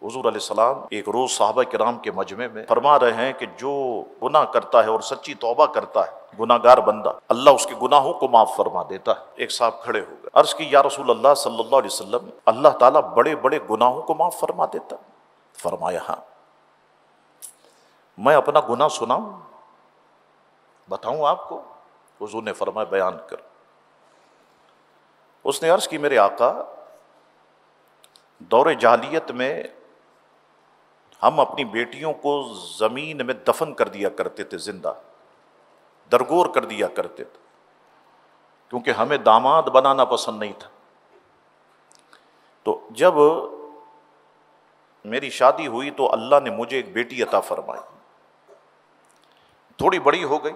حضور علیہ السلام ایک روز صحابہ کرام کے مجمع میں فرما رہے ہیں کہ جو گناہ کرتا ہے اور سچی توبہ کرتا ہے گناہ گار بندہ، اللہ اس کے گناہوں کو معاف فرما دیتا ہے۔ ایک صاحب کھڑے ہو گئے، عرض کی یا رسول اللہ صلی اللہ علیہ وسلم، اللہ تعالیٰ بڑے بڑے گناہوں کو معاف فرما دیتا؟ فرمایا ہاں۔ میں اپنا گناہ سناؤں، بتاؤں آپ کو؟ حضور نے فرمایا بیان کر۔ اس نے عرض کی میرے آقا، دور جاہلیت میں ہم اپنی بیٹیوں کو زمین میں دفن کر دیا کرتے تھے، زندہ درگور کر دیا کرتے تھے، کیونکہ ہمیں داماد بنانا پسند نہیں تھا۔ تو جب میری شادی ہوئی تو اللہ نے مجھے ایک بیٹی عطا فرمائی، تھوڑی بڑی ہو گئی،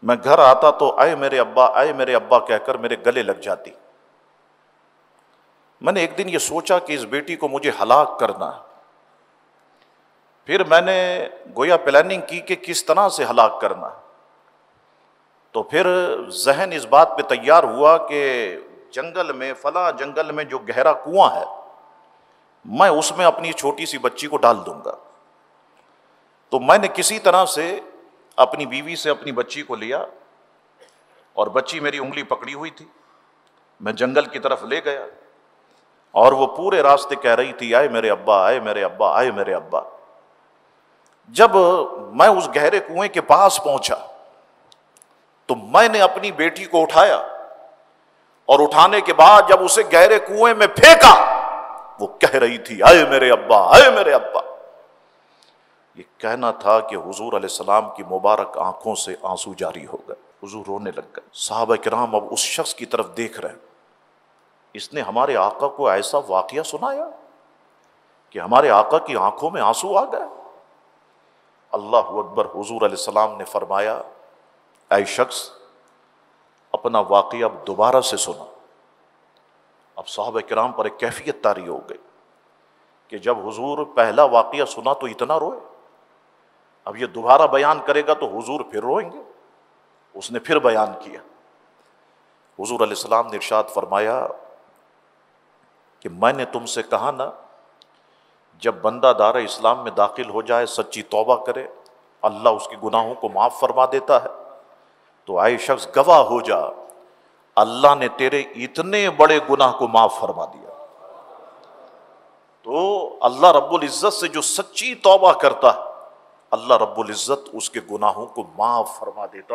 میں گھر آتا تو اے میرے ابا، اے میرے ابا کہہ کر میرے گلے لگ جاتی۔ میں نے ایک دن یہ سوچا کہ اس بیٹی کو مجھے ہلاک کرنا ہے۔ پھر میں نے گویا پلاننگ کی کہ کس طرح سے ہلاک کرنا ہے۔ تو پھر ذہن اس بات پہ تیار ہوا کہ جنگل میں، فلاں جنگل میں جو گہرا کنواں ہے، میں اس میں اپنی چھوٹی سی بچی کو ڈال دوں گا۔ تو میں نے کسی طرح سے اپنی بیوی سے اپنی بچی کو لیا، اور بچی میری انگلی پکڑی ہوئی تھی، میں جنگل کی طرف لے گیا، اور وہ پورے راستے کہہ رہی تھی آئے میرے ابا، آئے میرے ابا، آئے میرے ابا۔ جب میں اس گہرے کنویں کے پاس پہنچا تو میں نے اپنی بیٹی کو اٹھایا، اور اٹھانے کے بعد جب اسے گہرے کنویں میں پھینکا، وہ کہہ رہی تھی آئے میرے ابا، آئے میرے ابا۔ یہ کہنا تھا کہ حضور علیہ السلام کی مبارک آنکھوں سے آنسو جاری ہو گئے، حضور رونے لگ گئے۔ صحابہ کرام اب اس شخص کی طرف دیکھ رہے ہیں، اس نے ہمارے آقا کو ایسا واقعہ سنایا کہ ہمارے آقا کی آنکھوں میں آنسو آ گئے۔ اللہ اکبر۔ حضور علیہ السلام نے فرمایا اے شخص، اپنا واقعہ اب دوبارہ سے سنا۔ اب صحابہ کرام پر ایک کیفیت طاری ہو گئی کہ جب حضور پہلا واقعہ سنا تو اتنا روئے، اب یہ دوبارہ بیان کرے گا تو حضور پھر روئیں گے۔ اس نے پھر بیان کیا۔ حضور علیہ السلام نے ارشاد فرمایا کہ میں نے تم سے کہا نا، جب بندہ دار اسلام میں داخل ہو جائے، سچی توبہ کرے، اللہ اس کے گناہوں کو معاف فرما دیتا ہے۔ تو اے شخص گواہ ہو جا، اللہ نے تیرے اتنے بڑے گناہ کو معاف فرما دیا۔ تو اللہ رب العزت سے جو سچی توبہ کرتا ہے، اللہ رب العزت اس کے گناہوں کو معاف فرما دیتا۔